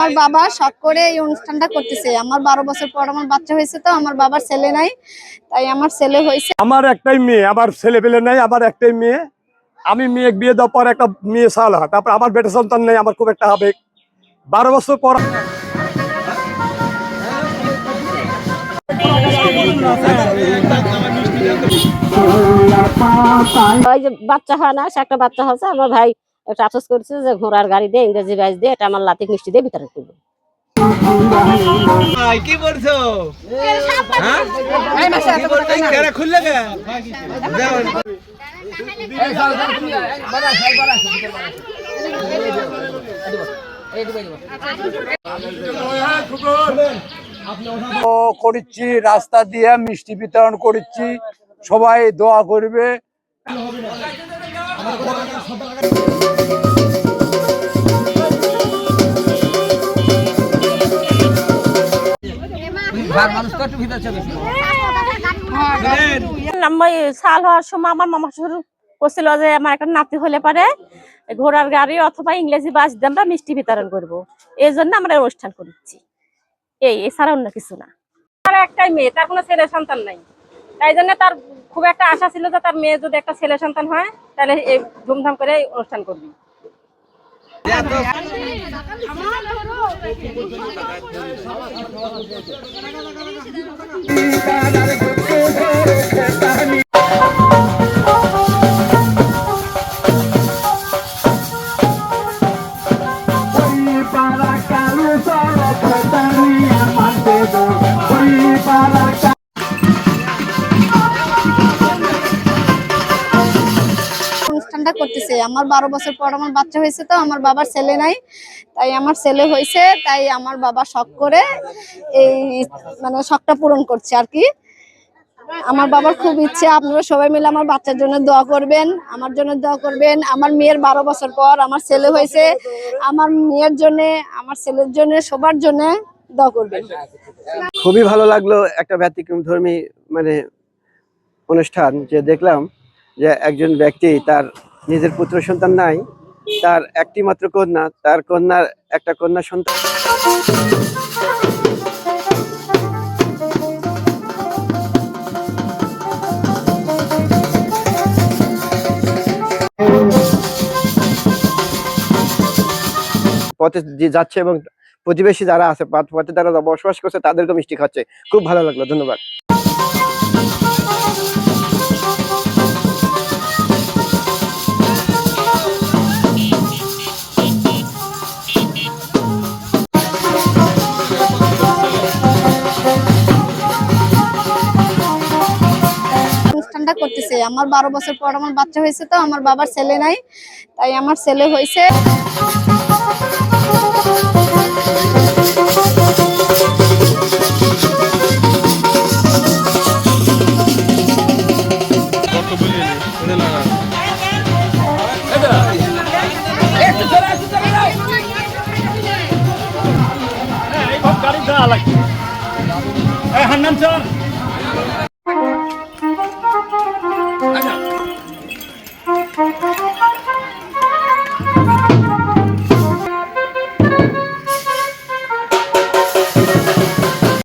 আমার বাবা শখ করে এই অনুষ্ঠানটা করতেছে। আমার 12 বছর পর আমার বাচ্চা হয়েছে, তো আমার বাবার ছেলে নাই, তাই আমার ছেলে হয়েছে। আমার একটাই মেয়ে, আমার ছেলে পেলে নাই, আমার একটাই মেয়ে। আমি মেয়ে বিয়ে দেওয়ার পর একটা মেয়ে সাল হয়, তারপর আমার বেটা সন্তান নেই, আমার খুব একটা আবেগ। 12 বছর পর ওই যে বাচ্চা হয় না, সে একটা বাচ্চা হচ্ছে, আমার ভাই একটা আফসোস করছে যে ঘোড়ার গাড়ি দিয়ে ইংরেজি বাইজ দিয়ে এটা আমার লাতিক মিষ্টি দিয়ে বিতরণ করবো। কি বলছো? খুললে করেছি, রাস্তা দিয়ে মিষ্টি বিতরণ করেছি, সবাই দোয়া করবে। সাল হওয়ার সময় আমার মামা শ্বশুর বলছিল যে আমার একটা নাতি হলে পারে ঘোড়ার গাড়ি অথবা ইংরেজি বাস দিয়ে আমরা মিষ্টি বিতরণ করবো, এই জন্য আমরা অনুষ্ঠান করছি। এছাড়া অন্য কিছু না। তার একটাই মেয়ে, তার কোনো ছেলে সন্তান নাই, তাই জন্য তার খুব একটা আশা ছিল যে তার মেয়ে যদি একটা ছেলে সন্তান হয় তাহলে এই ধুমধাম করে অনুষ্ঠান করবি। অনুষ্ঠানটা করতেছে। আমার 12 বছর পর আমার বাচ্চা হয়েছে, তো আমার বাবার ছেলে নাই, তাই আমার ছেলে হয়েছে। তাই আমার বাবা শখ করে এই মানে শখটা পূরণ করছে আর কি। আমার বাবার খুব ইচ্ছে, আপনারা সবাই মিলে আমার বাচ্চার জন্য দোয়া করবেন, আমার জন্য দোয়া করবেন। আমার মেয়ের 12 বছর পর আমার ছেলে হয়েছে, আমার মেয়ের জন্য, আমার ছেলের জন্য, সবার জন্য দোয়া করবেন। খুবই ভালো লাগলো, একটা ব্যতিক্রম ধর্মী মানে অনুষ্ঠান যে দেখলাম যে একজন ব্যক্তি তার নিজের পুত্র সন্তান নাই, তার একটি মাত্র কন্যা, তার কন্যার একটা কন্যা সন্তান। পথে যে যাচ্ছে এবং প্রতিবেশী যারা আছে, পথে যারা বসবাস করছে, তাদেরকে মিষ্টি খাচ্ছে। খুব ভালো লাগলো, ধন্যবাদ। অনুষ্ঠানটা করতেছে। আমার 12 বছর পর আমার বাচ্চা হয়েছে, তো আমার বাবার ছেলে নাই, তাই আমার ছেলে হয়েছে। হান্নান স্যার